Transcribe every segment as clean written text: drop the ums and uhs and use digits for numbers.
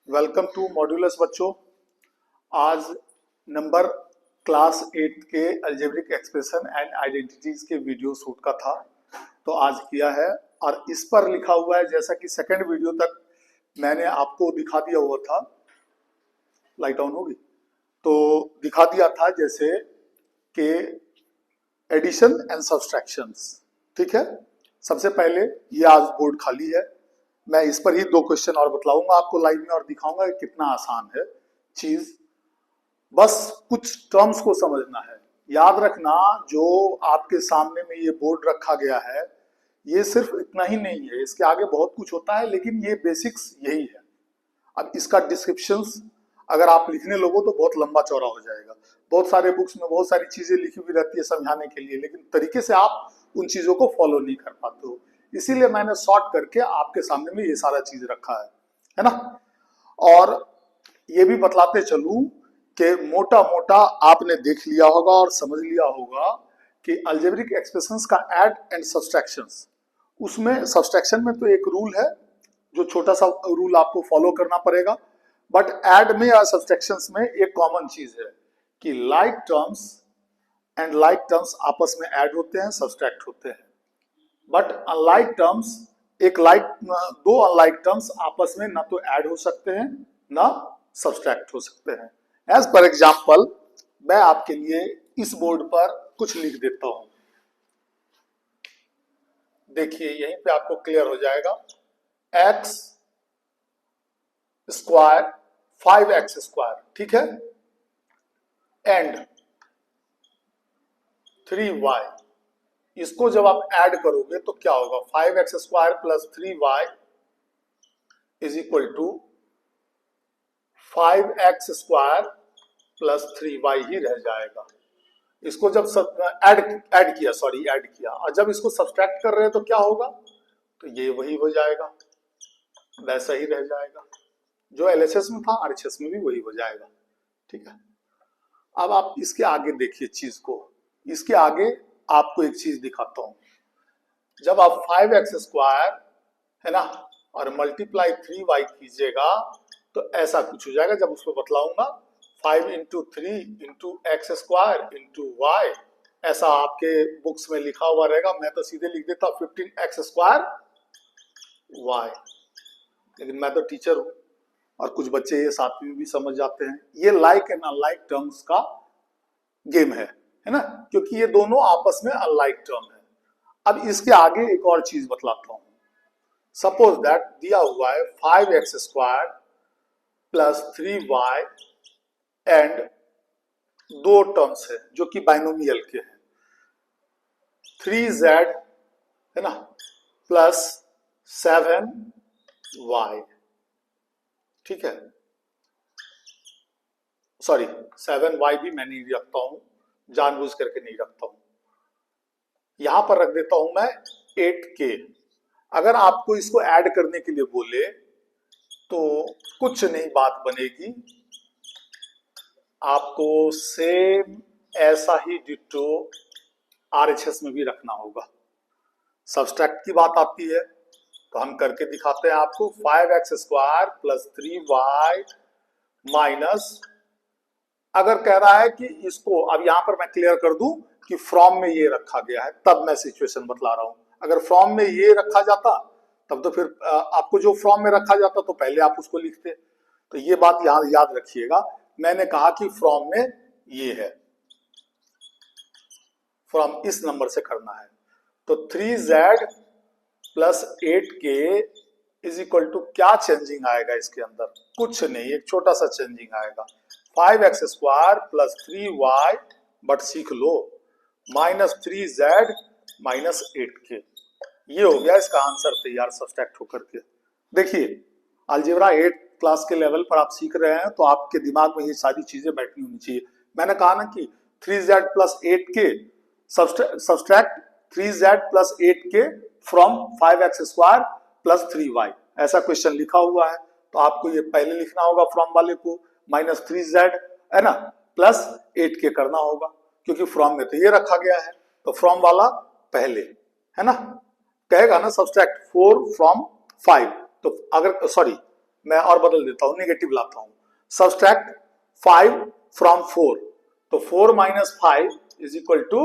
Welcome to modulus बच्चों। आज number class 8 के अलजेब्रिक एक्सप्रेशन एंड आइडेंटिटीज के वीडियो शूट का था, तो आज किया है। और इस पर लिखा हुआ है, जैसा कि सेकंड वीडियो तक मैंने आपको दिखा दिया हुआ था, लाइट ऑन होगी तो दिखा दिया था, जैसे कि एडिशन एंड सब्सट्रैक्शंस। ठीक है, सबसे पहले ये आज बोर्ड खाली है, मैं इस पर ही दो क्वेश्चन और बतलाऊंगा आपको लाइव में और दिखाऊंगा कि कितना आसान है चीज। बस कुछ टर्म्स को समझना है। याद रखना, जो आपके सामने में ये बोर्ड रखा गया है, ये सिर्फ इतना ही नहीं है, इसके आगे बहुत कुछ होता है, लेकिन ये बेसिक्स यही है। अब इसका डिस्क्रिप्शंस अगर आप लिखने लगो तो बहुत लंबा चौड़ा हो जाएगा। बहुत सारे बुक्स में बहुत सारी चीजें लिखी हुई रहती है समझाने के लिए, लेकिन तरीके से आप उन चीजों को फॉलो नहीं कर पाते हो। इसीलिए मैंने शॉर्ट करके आपके सामने में ये सारा चीज रखा है ना। और ये भी बतलाते चलूं कि मोटा मोटा आपने देख लिया होगा और समझ लिया होगा कि अलजेब्रिक एक्सप्रेशंस का ऐड एंड सब्सट्रैक्शंस, उसमें सब्सट्रैक्शन में तो एक रूल है, जो छोटा सा रूल आपको फॉलो करना पड़ेगा, बट ऐड में या सब्सट्रैक्शंस में एक कॉमन चीज है कि like terms and like terms आपस में ऐड होते हैं, सब्सट्रैक्ट होते हैं। बट अनलाइक टर्म्स, दो अनलाइक टर्म्स आपस में ना तो ऐड हो सकते हैं ना सब्सट्रैक्ट हो सकते हैं। एज पर एग्जाम्पल, मैं आपके लिए इस बोर्ड पर कुछ लिख देता हूं, देखिए यहीं पे आपको क्लियर हो जाएगा। एक्स स्क्वायर 5x स्क्वायर, ठीक है, एंड 3y, इसको जब आप ऐड करोगे तो क्या होगा? 5x square plus 3y is equal to 5x square plus 3y ही रह जाएगा। इसको जब ऐड किया, और जब इसको सब्सट्रैक्ट कर रहे हैं तो क्या होगा? तो ये वही हो जाएगा, वैसा ही रह जाएगा जो एलएचएस में था, आरएचएस में भी वही हो जाएगा। ठीक है, अब आप इसके आगे देखिए चीज को। इसके आगे आपको एक चीज दिखाता हूं। जब आप 5x स्क्वायर है ना और मल्टीप्लाई 3y कीजिएगा तो ऐसा कुछ हो जाएगा। जब उसको बतलाऊंगा, 5 into 3 into x square into y, ऐसा आपके बुक्स में लिखा हुआ रहेगा। मैं तो सीधे लिख देता 15x स्क्वायर वाई, लेकिन मैं तो टीचर हूं और कुछ बच्चे ये सातवीं भी समझ जाते हैं। ये लाइक एंड अनलाइक टर्म्स का गेम है ना, क्योंकि ये दोनों आपस में अनलाइक टर्म है। अब इसके आगे एक और चीज बतलाता हूं। सपोज दैट दिया हुआ है 5x square plus 3y and दो टर्म्स है जो कि बाइनोमियल के हैं, 3z है ना प्लस 7y, ठीक है, सॉरी 7y भी मैं नहीं रखता हूं, जानबूझ करके नहीं रखता हूं, यहां पर रख देता हूं मैं 8k। अगर आपको इसको ऐड करने के लिए बोले तो कुछ नहीं बात बनेगी, आपको सेम ऐसा ही डिटो आरएचएस में भी रखना होगा। सब्सट्रैक्ट की बात आती है तो हम करके दिखाते हैं आपको। 5x square plus 3y minus, अगर कह रहा है कि इसको, अब यहां पर मैं क्लियर कर दूं कि फ्रॉम में ये रखा गया है, तब मैं सिचुएशन बतला रहा हूं। अगर फ्रॉम में ये रखा जाता तब तो फिर आपको जो फ्रॉम में रखा जाता तो पहले आप उसको लिखते। तो ये बात यहां याद रखिएगा, मैंने कहा कि फ्रॉम में ये है, फ्रॉम इस नंबर से करना है। तो 3z plus 8k is equal to, क्या चेंजिंग आएगा इसके अंदर? कुछ नहीं, एक छोटा सा चेंजिंग आएगा, 5x square plus 3y, but सीख लो, माइनस 3z माइनस 8k। ये हो गया इसका आंसर तैयार सब्सट्रैक्ट होकर के। देखिए, अलजेब्रा 8 क्लास के लेवल पर आप सीख रहे हैं तो आपके दिमाग में ये सारी चीजें बैठनी होनी चाहिए। मैंने कहा ना कि 3z plus 8k subtract 3z plus 8k from 5x square plus 3y, ऐसा क्वेश्चन लिखा हुआ है। तो आपको ये पहले लिखना होगा फ्रॉम वाले को, माइनस 3z है ना प्लस 8k करना होगा, क्योंकि फ्रॉम में तो ये रखा गया है, तो फ्रॉम वाला पहले है ना, कहेगा ना सब्सट्रैक्ट 4 फ्रॉम 5, तो अगर सॉरी मैं और बदल देता हूं, निगेटिव लाता हूं। सब्सट्रैक्ट 5 फ्रॉम 4, तो 4 minus 5 is equal to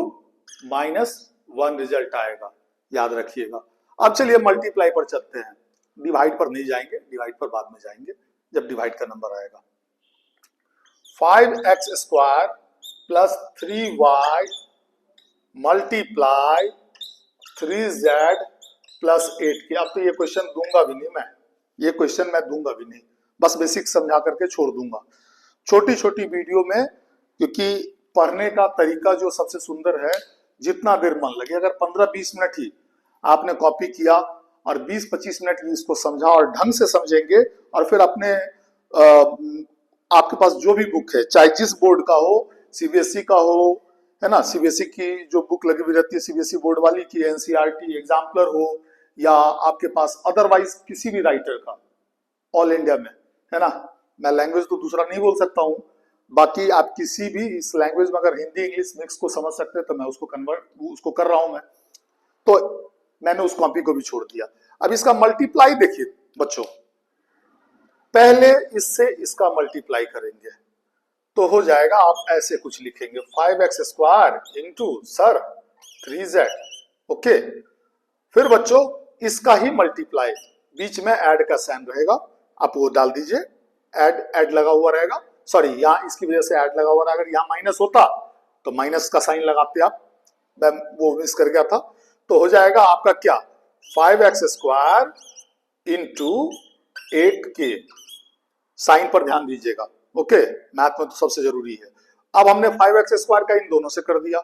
-1 result आएगा, याद रखिएगा। अब चलिए मल्टीप्लाई पर चलते हैं, डिवाइड पर नहीं जाएंगे, डिवाइड पर बाद में जाएंगे जब डिवाइड का नंबर आएगा। 5x square plus 3y multiply 3z plus 8 की। अब तो ये क्वेश्चन दूंगा भी नहीं मैं, ये क्वेश्चन मैं दूंगा भी नहीं, बस बेसिक समझा करके छोड़ दूंगा छोटी छोटी वीडियो में, क्योंकि पढ़ने का तरीका जो सबसे सुंदर है, जितना देर मन लगे, अगर 15-20 मिनट ही आपने कॉपी किया और 20-25 मिनट ही इसको समझा और ढंग से समझेंगे, और फिर अपने आपके पास जो भी बुक है, चाहे जिस बोर्ड का हो, सीबीएसई का हो, है ना, सीबीएसई की जो बुक लगी हुई रहती है सीबीएसई बोर्ड वाली की, एनसीईआरटी एग्जाम्पलर हो, या आपके पास अदरवाइज किसी भी राइटर का ऑल इंडिया में, है ना, मैं लैंग्वेज तो दूसरा नहीं बोल सकता हूँ, बाकी आप किसी भी इस लैंग्वेज में अगर हिंदी इंग्लिश मिक्स को समझ सकते हैं तो मैं उसको उसको कर रहा हूं मैं, तो मैंने उस कॉपी को भी छोड़ दिया। अब इसका मल्टीप्लाई देखिए बच्चों, पहले इससे इसका मल्टीप्लाई करेंगे तो हो जाएगा, आप ऐसे कुछ लिखेंगे 5x square into sir 3z, okay. फिर बच्चों इसका ही मल्टीप्लाई, बीच में ऐड का साइन रहेगा, आप वो डाल दीजिए, ऐड लगा हुआ रहेगा, सॉरी यहाँ इसकी वजह से ऐड लगा हुआ रहेगा, अगर यहाँ माइनस होता तो माइनस का साइन लगाते आप, मैं वो मिस कर गया था। तो हो जाएगा आपका क्या, 5x square into 8k, sign पर ध्यान दीजिएगा, ओके, मैथ में तो सबसे जरूरी है। अब हमने 5x स्क्वायर का इन दोनों से कर दिया,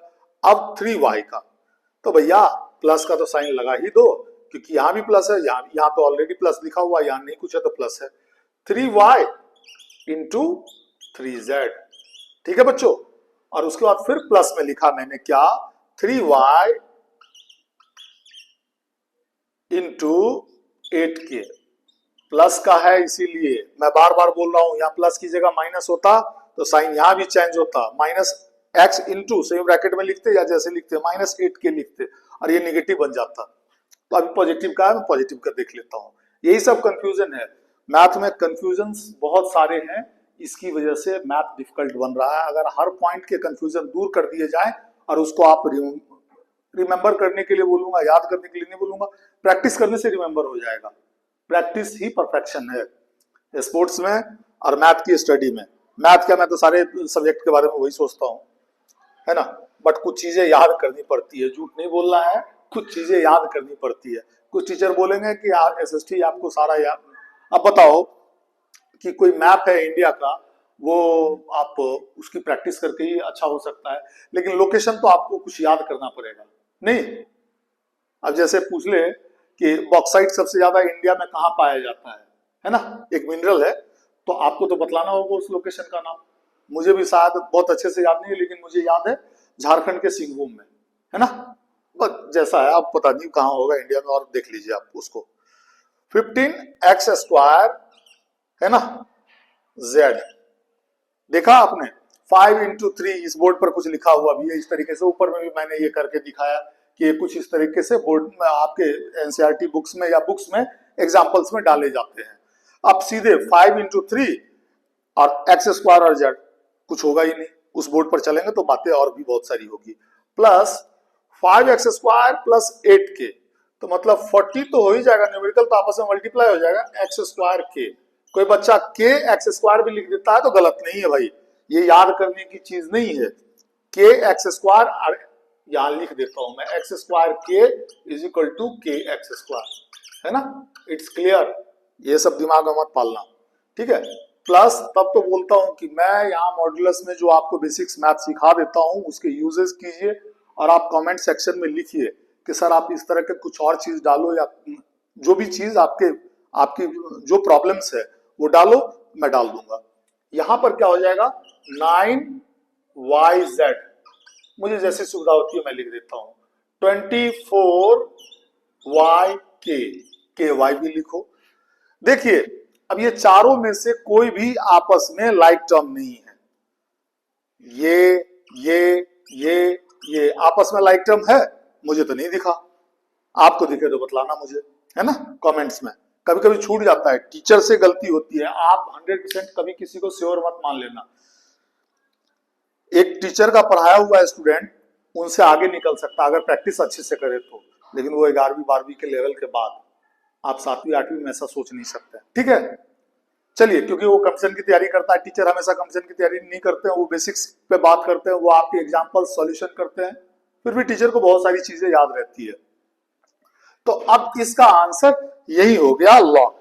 अब 3y का, तो भैया प्लस का तो साइन लगा ही दो, क्योंकि यहाँ भी प्लस है, यहाँ तो ऑलरेडी प्लस लिखा हुआ है, यहाँ नहीं कुछ है तो प्लस है, 3y इंटू 3z, ठीक है बच्चों। और उसके बाद फिर प्लस में लिखा मैंने क्या, 3y इंटू 8k, प्लस का है इसीलिए मैं बार बार बोल रहा हूं, यहाँ प्लस की जगह माइनस होता तो साइन यहाँ भी चेंज होता, minus x into same bracket में लिखते या जैसे लिखते -8k लिखते, और ये निगेटिव बन जाता। तो अभी पॉजिटिव का है, मैं पॉजिटिव का देख लेता हूँ। यही सब कंफ्यूजन है मैथ में, कंफ्यूजन बहुत सारे हैं, इसकी वजह से मैथ डिफिकल्ट बन रहा है। अगर हर पॉइंट के कंफ्यूजन दूर कर दिए जाए और उसको आप रिमेंबर करने के लिए बोलूंगा, याद करने के लिए नहीं बोलूंगा, प्रैक्टिस करने से रिमेंबर हो जाएगा। प्रैक्टिस ही परफेक्शन है स्पोर्ट्स में और मैथ की स्टडी में। मैथ क्या, मैं तो सारे सब्जेक्ट के बारे में वही सोचता हूँ, है ना, बट कुछ चीजें याद करनी पड़ती है, झूठ नहीं बोलना है, कुछ चीजें याद करनी पड़ती है। कुछ टीचर बोलेंगे कि एसएसटी आपको सारा याद, अब बताओ कि कोई मैप है इंडिया का, वो आप उसकी प्रैक्टिस करके ही अच्छा हो सकता है, लेकिन लोकेशन तो आपको कुछ याद करना पड़ेगा नहीं। अब जैसे पूछ ले कि बॉक्साइट सबसे ज्यादा इंडिया में कहाँ पाया जाता है ना, एक मिनरल है, तो आपको तो बतलाना होगा उस लोकेशन का नाम। मुझे भी शायद बहुत अच्छे से याद नहीं है, लेकिन मुझे याद है झारखंड के सिंहभूम में, है ना, बस जैसा है, आप पता नहीं कहाँ होगा इंडिया में, और देख लीजिए आप उसको। 15x स्क्वायर, है ना, z, देखा आपने, 5 इंटू 3, इस बोर्ड पर कुछ लिखा हुआ भी है इस तरीके से, ऊपर में भी मैंने ये करके दिखाया कि ये कुछ इस तरीके से बोर्ड में आपके एनसीईआरटी बुक्स में या बुक्स में एग्जाम्पल्स में डाले जाते हैं। अब सीधे 5 इंटू 3 और एक्स स्क्वायर और जेड, कुछ होगा ही नहीं, उस बोर्ड पर चलेंगे तो बातें और भी बहुत सारी होगी, plus 5x square plus 8k, तो मतलब 40 तो हो ही जाएगा, न्यूमेरिकल तो आपस में मल्टीप्लाई हो जाएगा, एक्स स्क्वायर के। कोई बच्चा के एक्स स्क्वायर भी लिख देता है तो गलत नहीं है भाई, ये याद करने की चीज नहीं है। के एक्स स्क्वायर, यहां लिख देता हूं मैं, एक्स स्क्वायर के इज इक्वल टू के एक्स स्क्वायर, है ना, इट्स क्लियर, ये सब दिमाग में मत पालना, ठीक है। प्लस तब तो बोलता हूं कि मैं यहाँ मॉड्यूलस में जो आपको बेसिक्स मैथ सिखा देता हूं उसके यूजेस कीजिए, और आप कमेंट सेक्शन में लिखिए कि सर आप इस तरह के कुछ और चीज डालो, या जो भी चीज आपकी जो प्रॉब्लम्स है वो डालो, मैं डाल दूंगा। यहां पर क्या हो जाएगा, 9yz, मुझे जैसी सुविधा होती है मैं लिख देता हूं, 24yk वाई भी लिखो। देखिए अब ये चारों में से कोई भी आपस में लाइक टर्म नहीं है, ये आपस में लाइक टर्म है, मुझे तो नहीं दिखा, आपको दिखे तो बतलाना मुझे, है ना, कमेंट्स में, कभी कभी छूट जाता है, टीचर से गलती होती है, आप 100% कभी किसी को श्योर मत मान लेना। एक टीचर का पढ़ाया हुआ स्टूडेंट उनसे आगे निकल सकता है अगर प्रैक्टिस अच्छे से करे तो, लेकिन वो 11वीं 12वीं के लेवल के बाद, आप 7वीं 8वीं में ऐसा सोच नहीं सकते। ठीक है, चलिए, क्योंकि वो कंपटीशन की तैयारी करता है, टीचर हमेशा कंपटीशन की तैयारी नहीं करते हैं, वो बेसिक्स पे बात करते हैं, वो आपके एग्जाम्पल सॉल्यूशन करते हैं, फिर भी टीचर को बहुत सारी चीजें याद रहती है। तो अब इसका आंसर यही हो गया लॉग,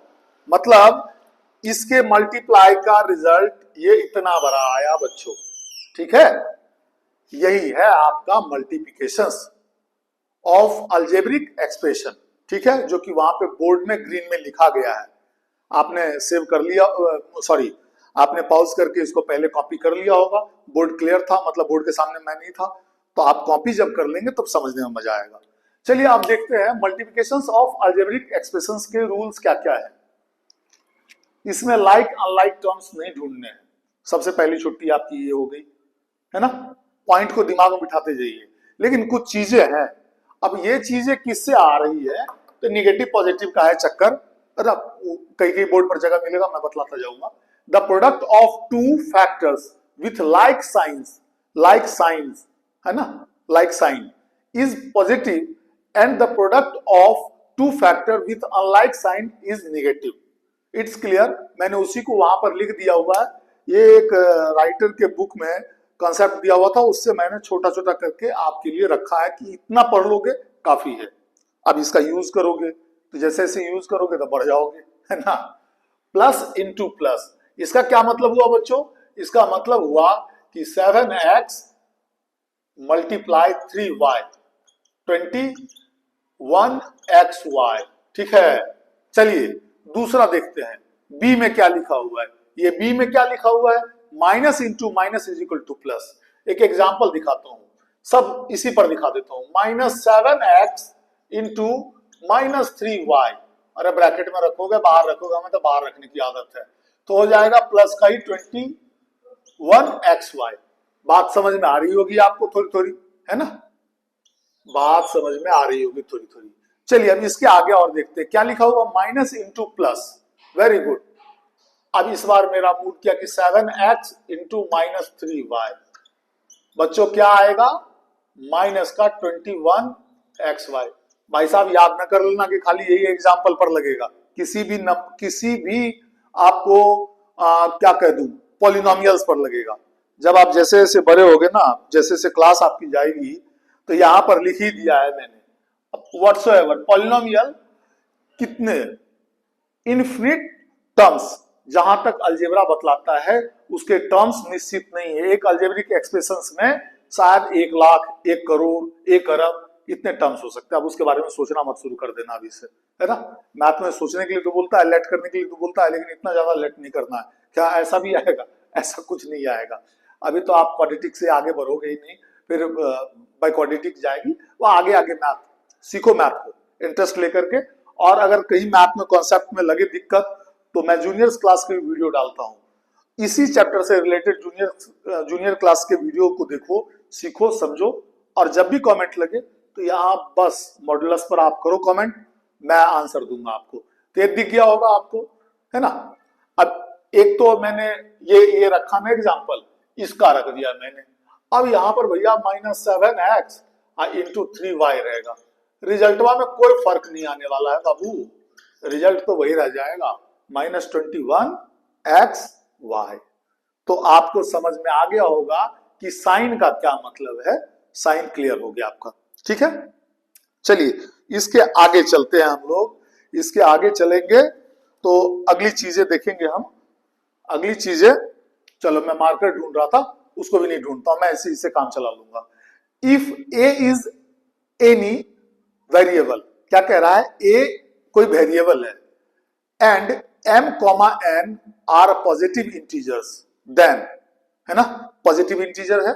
मतलब इसके मल्टीप्लाई का रिजल्ट ये इतना बड़ा आया बच्चों। ठीक है, यही है आपका मल्टीप्लिकेशन ऑफ अलजेब्रिक एक्सप्रेशन। ठीक है, जो कि वहां पे बोर्ड में ग्रीन में लिखा गया है, आपने सेव कर लिया, सॉरी आपने पॉज करके इसको पहले कॉपी कर लिया होगा, बोर्ड क्लियर था, मतलब बोर्ड के सामने मैं नहीं था, तो आप कॉपी जब कर लेंगे तब समझने में मजा आएगा। चलिए आप देखते हैं मल्टीप्लिकेशन ऑफ अलजेब्रिक एक्सप्रेशंस के रूल्स क्या क्या है। इसमें लाइक अनलाइक टर्म्स नहीं ढूंढने हैं, सबसे पहली छुट्टी आपकी ये हो गई है ना, पॉइंट को दिमाग में बिठाते जाइए। लेकिन कुछ चीजें हैं, अब ये चीजें किससे आ रही है, तो निगेटिव पॉजिटिव का है चक्कर, कई कई बोर्ड पर जगह मिलेगा, मैं बतलाता जाऊंगा। The product of two factors with like signs है ना, like sign is positive and the product of two factor with unlike sign is negative. It's clear, मैंने उसी को वहां पर लिख दिया हुआ है, ये एक राइटर के बुक में कॉन्सेप्ट दिया हुआ था, उससे मैंने छोटा छोटा करके आपके लिए रखा है कि इतना पढ़ लोगे काफी है। अब इसका यूज करोगे तो जैसे जैसे यूज करोगे तो बढ़ जाओगे, है ना। प्लस इंटू प्लस, इसका क्या मतलब हुआ बच्चों, इसका मतलब हुआ कि 7x मल्टीप्लाई 3y 21xy। ठीक है, चलिए दूसरा देखते हैं, बी में क्या लिखा हुआ है। ये बी में क्या लिखा हुआ है, minus into minus is equal two plus. एक एग्जाम्पल दिखाता हूं, सब इसी पर दिखा देता हूं, -7x इंटू -3y, अरे ब्रैकेट में रखोगे बाहर रखोगे, हमें तो बाहर रखने की आदत है, तो हो जाएगा प्लस का ही 21xy। बात समझ में आ रही होगी आपको थोड़ी थोड़ी, है ना, बात समझ में आ रही होगी थोड़ी थोड़ी। चलिए अब इसके आगे और देखते हैं क्या लिखा हुआ, minus into plus, very good. अब इस बार मेरा मूड किया कि 7x इंटू -3y, बच्चों क्या आएगा, माइनस का 21xy। भाई साहब याद न कर लेना कि खाली यही एग्जाम्पल पर लगेगा, किसी भी आपको क्या कह दूं, पॉलिनोमियल्स पर लगेगा। जब आप जैसे जैसे बड़े होगे ना, जैसे जैसे क्लास आपकी जाएगी, तो यहां पर लिख ही दिया है मैंने, व्हाटसोएवर पॉलिनोमियल कितने, इनफिनिट टर्म्स, जहां तक अलजेब्रा बतलाता है उसके टर्म्स निश्चित नहीं है। एक अलजेब्रिक एक्सप्रेशंस में शायद 1 लाख, 1 करोड़, 1 अरब इतने टर्म्स हो सकते हैं। अब उसके बारे में सोचना मत शुरू कर देना अभी से, है ना। मैथ में सोचने के लिए तो बोलता है, लेट करने के लिए तो बोलता है, लेकिन इतना ज्यादा लेट नहीं करना है। क्या ऐसा भी आएगा, ऐसा कुछ नहीं आएगा। अभी तो आप क्वाड्रेटिक से आगे बढ़ोगे ही नहीं, फिर बाय क्वाड्रेटिक जाएगी, वो आगे आगे मैथ सीखो, मैथ को इंटरेस्ट लेकर के। और अगर कहीं मैथ में कॉन्सेप्ट में लगे दिक्कत, तो मैं जूनियर्स क्लास के वीडियो डालता हूँ, इसी चैप्टर से रिलेटेड जूनियर क्लास के वीडियो को देखो, सीखो, समझो, और जब भी कमेंट लगे तो यहाँ बस मॉडुलस पर आप करो कमेंट, मैं आंसर दूंगा आपको। तो ये दिख गया होगा आपको, है ना। अब एक तो मैंने ये रखा ना एग्जाम्पल, इसका रख दिया मैंने। अब यहाँ पर भैया -7x इंटू 3y रहेगा, रिजल्टवा में कोई फर्क नहीं आने वाला है बाबू, रिजल्ट तो वही रह जाएगा, -21xy। तो आपको समझ में आ गया होगा कि साइन का क्या मतलब है, साइन क्लियर हो गया आपका। ठीक है, चलिए इसके आगे चलते हैं हम लोग, इसके आगे चलेंगे तो अगली चीजें देखेंगे हम, अगली चीजें। चलो मैं मार्कर ढूंढ रहा था, उसको भी नहीं ढूंढता हूं, मैं ऐसे इसे काम चला लूंगा। If a is any variable, क्या कह रहा है, ए कोई वेरिएबल है, and m, n are positive integers, then, है ना, पॉजिटिव इंटीजर है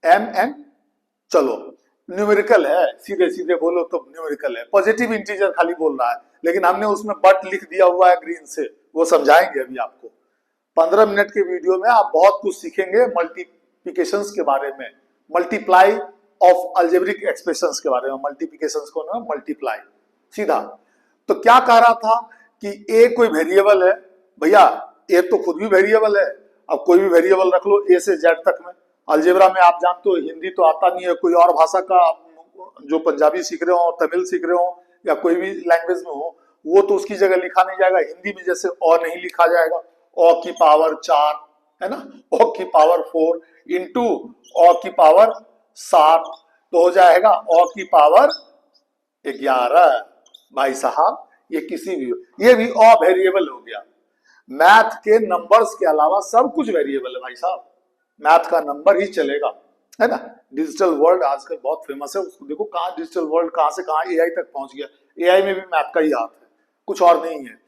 m n, चलो न्यूमेरिकल है, सीधे सीधे बोलो तो न्यूमेरिकल है, पॉजिटिव इंटीजर खाली बोल रहा है, लेकिन हमने उसमें बट लिख दिया हुआ है ग्रीन से, वो समझाएंगे अभी आपको। 15 मिनट के वीडियो में आप बहुत कुछ सीखेंगे मल्टीप्लिकेशंस के बारे में, मल्टीप्लाई ऑफ अलजेब्रिक एक्सप्रेशंस के बारे में, मल्टीप्लिकेशंस को ना मल्टीप्लाई सीधा। तो क्या कह रहा था कि ए कोई वेरिएबल है, भैया ए तो खुद भी वेरिएबल है, अब कोई भी वेरिएबल रख लो ए से जेड तक में। अलजेब्रा में आप जानते हो हिंदी तो आता नहीं है, कोई और भाषा का जो पंजाबी सीख रहे हो, तमिल सीख रहे हो या कोई भी लैंग्वेज में हो, वो तो उसकी जगह लिखा नहीं जाएगा। हिंदी में जैसे अ नहीं लिखा जाएगा, अ की पावर 4 है ना, अ की पावर 4 इंटू अ की पावर 7 तो हो जाएगा अ की पावर 11। भाई साहब ये किसी भी, ये भी अ वेरिएबल हो गया। मैथ के नंबर्स के अलावा सब कुछ वेरिएबल है भाई साहब, मैथ का नंबर ही चलेगा, है ना। डिजिटल वर्ल्ड आजकल बहुत फेमस है, उसको देखो कहाँ डिजिटल वर्ल्ड कहाँ से कहाँ एआई तक पहुंच गया। एआई में भी मैथ का ही हाथ है, कुछ और नहीं है।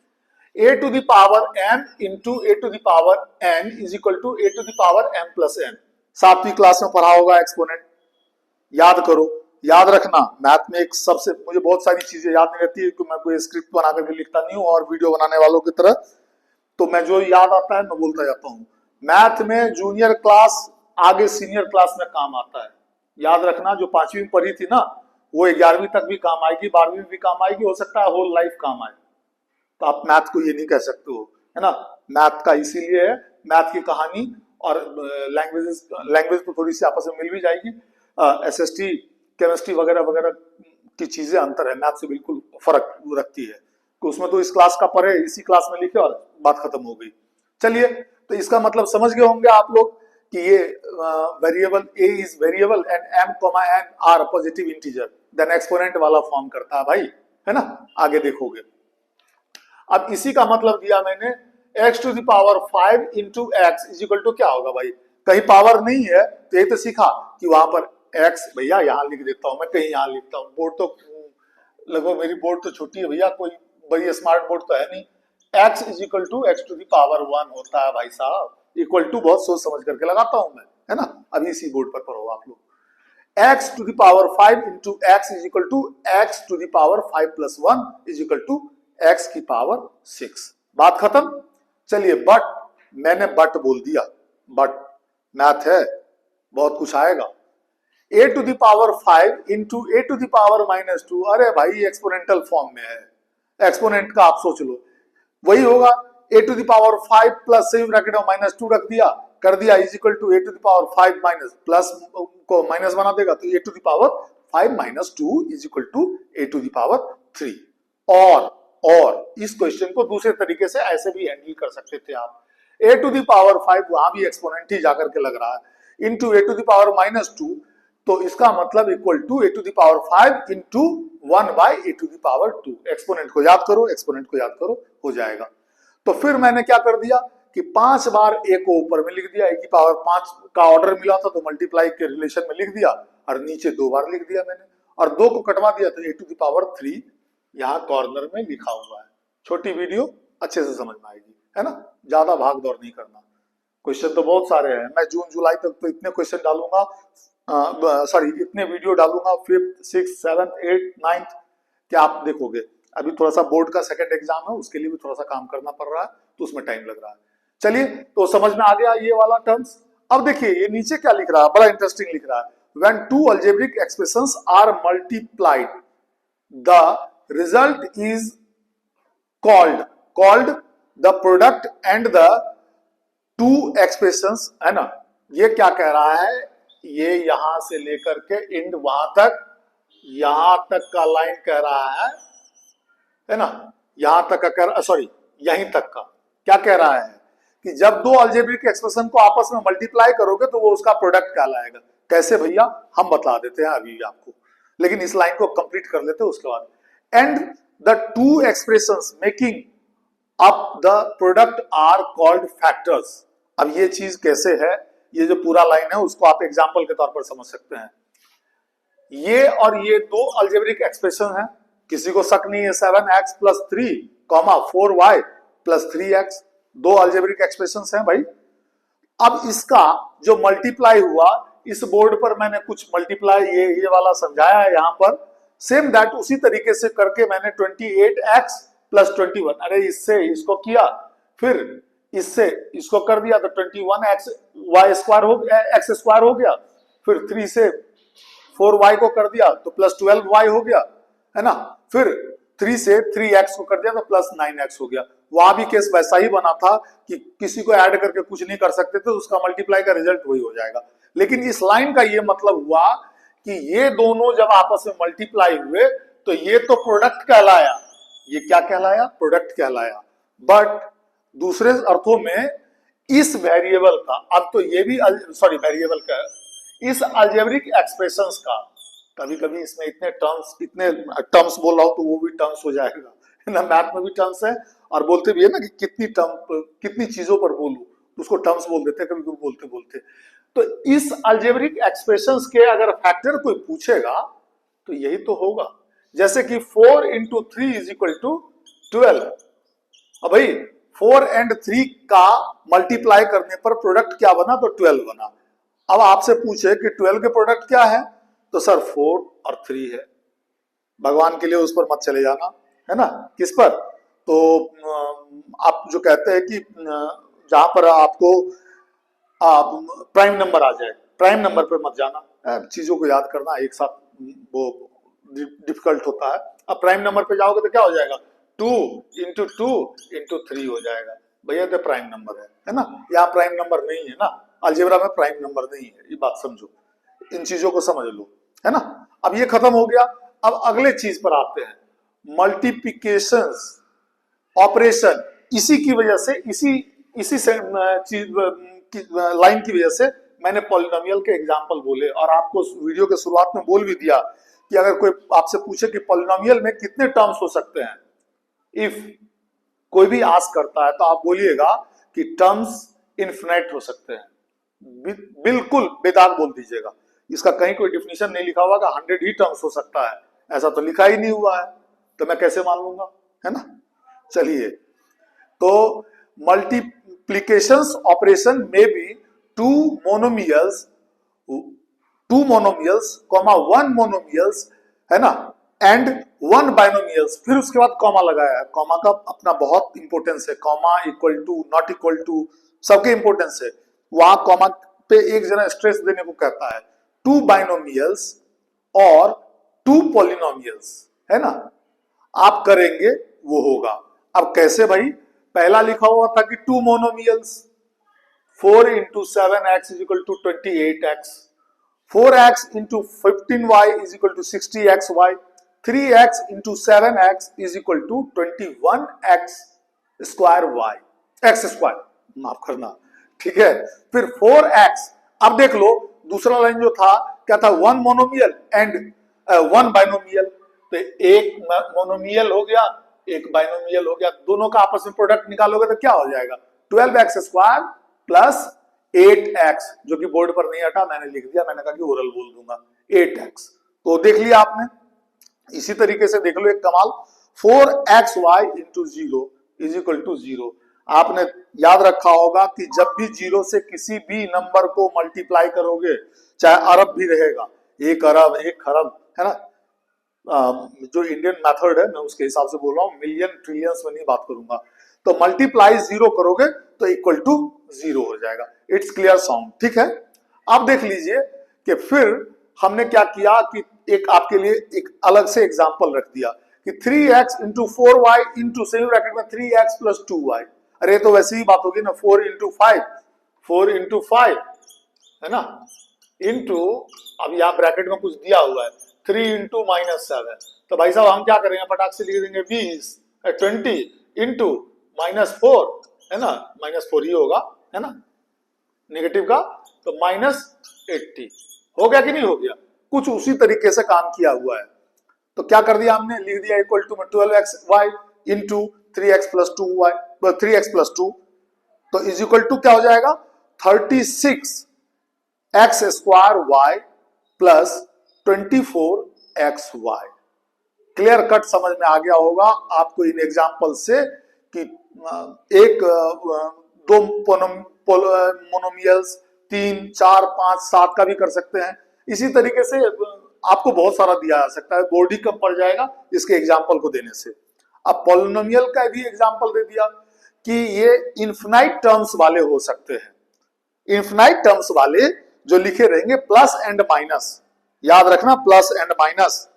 a to the power m into a to the power n is equal to a to the power m plus n। 7वीं क्लास में पढ़ा होगा एक्सपोनेंट, याद करो, याद रखना। मैथ में एक सबसे, मुझे बहुत सारी चीजें याद नहीं रहती है क्योंकि मैं कोई स्क्रिप्ट बना करके लिखता नहीं हूँ और वीडियो बनाने वालों की तरह, तो मैं जो याद आता है मैं बोलता जाता हूँ। मैथ में जूनियर क्लास आगे सीनियर क्लास में काम आता है, याद रखना। जो 5वीं में पढ़ी थी ना वो 11वीं तक भी काम आएगी, 12वीं में भी काम आएगी, हो सकता है होल लाइफ काम आए। तो आप मैथ को ये नहीं कह सकते हो, है ना। मैथ का इसीलिए है, मैथ की कहानी और लैंग्वेज तो थोड़ी सी आपस में मिल भी जाएगी। एसएसटी केमिस्ट्री वगैरह वगैरह की चीजें अंतर है, मैथ से बिल्कुल फर्क रखती है। तो उसमें तो इस क्लास का पढ़े, इसी क्लास में लिखे और बात खत्म हो गई। चलिए, तो इसका मतलब समझ गए होंगे आप लोग कि ये variable a is variable and m, n are positive integer, then exponent वाला फॉर्म करता है भाई, है ना। आगे देखोगे। अब इसी का मतलब दिया मैंने, x to the power 5 into x is equal to क्या होगा भाई। कहीं पावर नहीं है तो ये तो सीखा कि वहां पर x, भैया यहां लिख देता हूं मैं, कहीं यहां लिखता हूं। बोर्ड तो लगभग मेरी बोर्ड तो छोटी है भैया, कोई बड़ी स्मार्ट बोर्ड तो है नहीं। x is equal to x to the power 1 होता है भाई साहब। इक्वल टू बहुत सोच समझ करके लगाता हूं मैं, है ना। अभी इसी बोर्ड पर पढ़ो आप लोग। x to the power 5 into x is equal to x to the power 5 plus 1 is equal to x की पावर 6। बात खत्म। चलिए, बट मैंने बट बोल दिया, बट मैथ है, बहुत कुछ आएगा। a to the power 5 into a to the power -2, अरे भाई एक्सपोनेंटल फॉर्म में है, एक्सपोनेंट का आप सोच लो, वही होगा a to the power 5 plus same bracket में -2 रख दिया, कर दिया is equal to a to the power 5 minus plus को माइनस बना देगा तो a to the power 5 minus 2 is equal to a to the power 3। और इस क्वेश्चन को दूसरे तरीके से ऐसे भी हैंडल कर सकते थे आप, a टू द पावर 5 वहां भी एक्सपोनेंट ही जाकर के लग रहा है, into a to the power -2, तो इसका मतलब equal to a to the power 5 into 1 by a to the power 2। Exponent को याद करो, एक्सपोनेंट को याद करो, हो जाएगा। तो फिर मैंने क्या कर दिया कि 5 बार a को ऊपर में लिख दिया, a की पावर 5 का ऑर्डर मिला था तो मल्टीप्लाई के रिलेशन में लिख दिया, और नीचे 2 बार लिख दिया मैंने, और 2 को कटवा दिया तो a टू द पावर 3 यहाँ कॉर्नर में लिखा हुआ है। छोटी वीडियो अच्छे से समझ में आएगी, है ना, ज्यादा भाग दौड़ नहीं करना। क्वेश्चन तो बहुत सारे हैं, मैं जून जुलाई तक तो इतने क्वेश्चन डालूंगा, इतने वीडियो डालूंगा 5th 6th 7th 8th 9th क्या आप देखोगे। अभी थोड़ा सा बोर्ड का सेकंड एग्जाम है, उसके लिए भी थोड़ा सा काम करना पड़ रहा है तो उसमें टाइम लग रहा है। चलिए, तो समझ में आ गया ये वाला टर्म्स। अब देखिए ये नीचे क्या लिख रहा है, बड़ा इंटरेस्टिंग लिख रहा है, when two algebraic expressions are multiplied the result is called the product and the two expressions, है ना। ये क्या कह रहा है, ये यहां से लेकर के इंड वहां तक, यहां तक का लाइन कह रहा है ना, यहां तक का सॉरी यहीं तक का क्या कह रहा है कि जब दो अलजेब्रिक एक्सप्रेशन को आपस में मल्टीप्लाई करोगे तो वो उसका प्रोडक्ट कहलाएगा। कैसे भैया, हम बता देते हैं अभी आपको, लेकिन इस लाइन को कंप्लीट कर लेते हैं उसके बाद। And the two expressions making up the product are called factors. अब ये चीज कैसे है, ये जो पूरा लाइन है उसको आप एग्जांपल के तौर पर समझ सकते हैं। ये और ये दो अलजेब्रिक एक्सप्रेशन है, किसी को शक नहीं है, 7x plus 3 4y plus 3x, दो अलजेब्रिक एक्सप्रेशंस हैं भाई। अब इसका जो मल्टीप्लाई हुआ, इस बोर्ड पर मैंने कुछ मल्टीप्लाई ये वाला समझाया है यहाँ पर, सेम दैट उसी तरीके से करके मैंने 28x प्लस 21, अरे इससे इसको किया, फिर इससे इसको कर दिया तो 21x y स्क्वायर हो गया, x स्क्वायर हो गया, फिर 3 से 4y को कर दिया तो प्लस 12y हो गया, है ना। फिर 3 से 3x को कर दिया तो प्लस 9x हो गया। वहां भी केस वैसा ही बना था कि किसी को ऐड करके कुछ नहीं कर सकते थे, तो उसका मल्टीप्लाई का रिजल्ट वही हो जाएगा। लेकिन इस लाइन का ये मतलब हुआ कि ये दोनों जब आपस में मल्टीप्लाई हुए तो ये तो प्रोडक्ट कहलाया, ये क्या कहलाया, प्रोडक्ट कहलाया। बट दूसरे अर्थों में इस वेरिएबल का, अब तो ये भी सॉरी वेरिएबल का, इस अलजेब्रिक एक्सप्रेशंस का, कभी कभी इसमें इतने टर्म्स बोल रहा हूं तो वो भी टर्म्स हो जाएगा ना, मैथ में भी टर्म्स है और बोलते भी है ना कि कितनी चीजों पर बोलूं, उसको टर्म्स बोल देते हैं कभी कभी बोलते बोलते। तो इस अलजेब्रिक एक्सप्रेशंस के अगर फैक्टर कोई पूछेगा तो यही तो होगा, जैसे कि 4 इंटू 3 इज इक्वल टू 12। अब भाई 4 and 3 का मल्टीप्लाई करने पर प्रोडक्ट क्या बना, तो 12 बना। अब आपसे पूछे कि 12 के प्रोडक्ट क्या है, तो सर 4 और 3 है। भगवान के लिए उस पर मत चले जाना, है ना, किस पर, तो आप जो कहते हैं कि जहां पर आपको प्राइम नंबर आ जाए, प्राइम नंबर पर मत जाना, चीजों को याद करना एक साथ वो डिफिकल्ट होता है। अब प्राइम नंबर पे जाओगे तो क्या हो जाएगा, 2 इंटू 2 इंटू 3 हो जाएगा। भैया तो प्राइम नंबर है ना, यहाँ प्राइम नंबर नहीं है ना, अलजेब्रा में प्राइम नंबर नहीं है, ये बात समझो, इन चीजों को समझ लो, है ना। अब ये खत्म हो गया। अब अगले चीज पर आते हैं, मल्टीप्लिकेशंस ऑपरेशन। इसी की वजह से, इसी चीज लाइन की वजह से मैंने पॉलिनोमियल के एग्जाम्पल बोले और आपको वीडियो के शुरुआत में बोल भी दिया कि अगर कोई आपसे पूछे कि पॉलिनोमियल में कितने टर्म्स हो सकते हैं, इफ कोई भी आस्क करता है तो आप बोलिएगा कि टर्म्स इन्फिनिट हो सकते हैं, बिल्कुल बेदाग बोल दीजिएगा। इसका कहीं कोई डिफिनेशन नहीं लिखा हुआ कि 100 ही टर्म्स हो सकता है, ऐसा तो लिखा ही नहीं हुआ है, तो मैं कैसे मान लूंगा, है ना। चलिए, तो मल्टीप्लिकेशंस ऑपरेशन में भी टू मोनोमियल्स कॉमा 1 मोनोमियल्स, है ना, एंड 1 बाइनोमियल्स, फिर उसके बाद कॉमा लगाया है। कॉमा का अपना बहुत इंपॉर्टेंस है, comma equal to, not equal to, सबके इंपॉर्टेंस है। वहां कॉमा पे एक जरा स्ट्रेस देने को कहता है। 2 बाइनोमियल्स और 2 पॉलिनोमियल्स, है ना, आप करेंगे वो होगा। अब कैसे भाई, पहला लिखा हुआ था कि 2 monomials, 4 into 7x is equal to 28x, 4x into 15y is equal to 60xy, 3x into 7x is equal to 21x square y, x square माफ करना, ठीक है। फिर 4x, अब देख लो दूसरा लाइन जो था क्या था, 1 मोनोमियल एंड 1 बाइनोमियल, तो एक मोनोमियल हो गया, एक बाइनोमियल हो गया, दोनों का आपस में प्रोडक्ट निकालोगे तो क्या हो जाएगा, 12x स्क्वायर प्लस 8x, जो कि बोर्ड पर नहीं हटा, मैंने लिख दिया, मैंने कहा कि ओरल बोल दूंगा 8x। तो देख लिया आपने। इसी तरीके से देख लो एक कमाल, 4xy into 0 is equal to 0। आपने याद रखा होगा कि जब भी 0 से किसी भी नंबर को मल्टीप्लाई करोगे, चाहे अरब भी रहेगा, 1 अरब 1 खरब, है ना, जो इंडियन मेथड है मैं उसके हिसाब से बोल रहा हूं, मिलियन ट्रिलियंस में नहीं बात करूंगा, तो मल्टीप्लाई 0 करोगे तो इक्वल टू 0 हो जाएगा। इट्स क्लियर साउंड, ठीक है। अब देख लीजिए कि फिर हमने क्या किया कि एक आपके लिए एक अलग से एग्जांपल रख दिया कि 3x into 4y into semi bracket में 3x प्लस 2y। अरे तो वैसी ही बात होगी ना, 4 इंटू 5 है ना, इंटू, अब यहाँ ब्रैकेट में कुछ दिया हुआ है 3 इंटू -7, तो भाई साहब हम क्या करेंगे, फटाक से लिख देंगे 20 इंटू -4, है ना, -4 ही होगा, है ना, नेगेटिव का, तो -80 हो गया कि नहीं हो गया, कुछ उसी तरीके से काम किया हुआ है। तो क्या कर दिया हमने, लिख दिया इक्वल टू में 12xy into 3x plus 2y, 3x plus 2, तो इज इक्वल टू क्या हो जाएगा, 36x square y plus 24xy। Clear cut समझ में आ गया होगा आपको इन एग्जाम्पल से कि एक 2 मोनोमियल्स, 3 4 5 7 का भी कर सकते हैं। इसी तरीके से आपको बहुत सारा दिया जा सकता है, बोर्ड ही कम पड़ जाएगा इसके एग्जाम्पल को देने से। अब पॉलिनोमियल का भी एग्जाम्पल दे दिया कि ये इनफिनाइट टर्म्स वाले हो सकते हैं। इनफिनाइट टर्म्स वाले जो लिखे रहेंगे प्लस एंड माइनस, याद रखना plus and minus,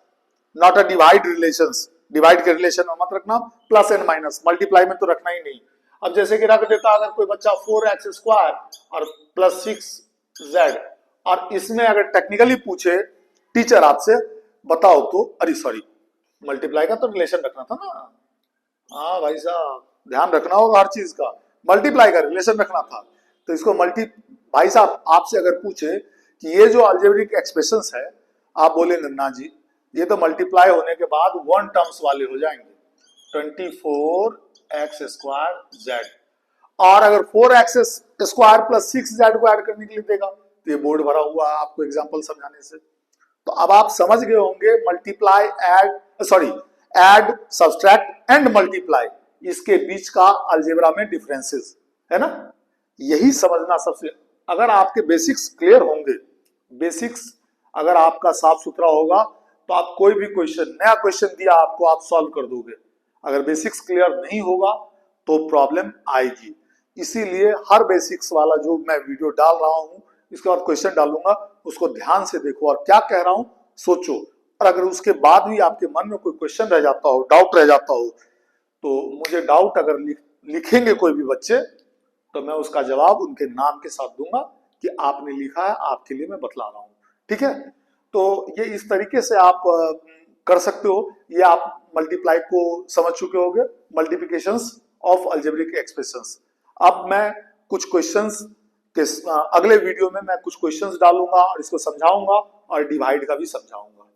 not a divide relations, divide के रिलेशन में मत रखना, प्लस एंड माइनस, मल्टीप्लाई में तो रखना ही नहीं। अब जैसे कि रख देता अगर कोई बच्चा 4x² और प्लस 6z, और इसमें अगर टेक्निकली पूछे टीचर आपसे बताओ तो, अरे सॉरी, मल्टीप्लाई का तो रिलेशन रखना था ना। हाँ भाई साहब, ध्यान रखना होगा हर चीज का, मल्टीप्लाई का रिलेशन रखना था। तो इसको भाई साहब आपसे अगर पूछे कि ये जो अलजेब्रिक एक्सप्रेशंस है, आप बोलेंगे ना जी ये तो मल्टीप्लाई होने के बाद वन टर्म्स वाले हो जाएंगे, 24x² z, और अगर 4x² प्लस 6z को ऐड करने के लिए देगा तो ये बोर्ड भरा हुआ है आपको एग्जांपल समझाने से। तो अब आप समझ गए होंगे multiply, add, subtract and multiply, इसके बीच का अलजेब्रा में डिफरेंसेस है ना, यही समझना सबसे, अगर आपके बेसिक्स क्लियर होंगे, बेसिक्स अगर आपका साफ सुथरा होगा तो आप कोई भी क्वेश्चन, नया क्वेश्चन दिया आपको, आप सॉल्व कर दोगे। अगर बेसिक्स क्लियर नहीं होगा तो प्रॉब्लम आएगी। इसीलिए हर बेसिक्स वाला जो मैं वीडियो डाल रहा हूं, इसके बाद क्वेश्चन डालूंगा, उसको ध्यान से देखो और क्या कह रहा हूं सोचो, और अगर उसके बाद भी आपके मन में कोई क्वेश्चन रह जाता हो, डाउट रह जाता हो, तो मुझे डाउट अगर लिखेंगे कोई भी बच्चे, तो मैं उसका जवाब उनके नाम के साथ दूंगा कि आपने लिखा है, आपके लिए मैं बतला रहा हूं, ठीक है। तो ये इस तरीके से आप कर सकते हो। ये आप मल्टीप्लाई को समझ चुके होंगे, मल्टीप्लिकेशंस ऑफ अलजेब्रिक एक्सप्रेशंस। अब मैं कुछ क्वेश्चंस के अगले वीडियो में मैं कुछ क्वेश्चंस डालूंगा और इसको समझाऊंगा और डिवाइड का भी समझाऊंगा।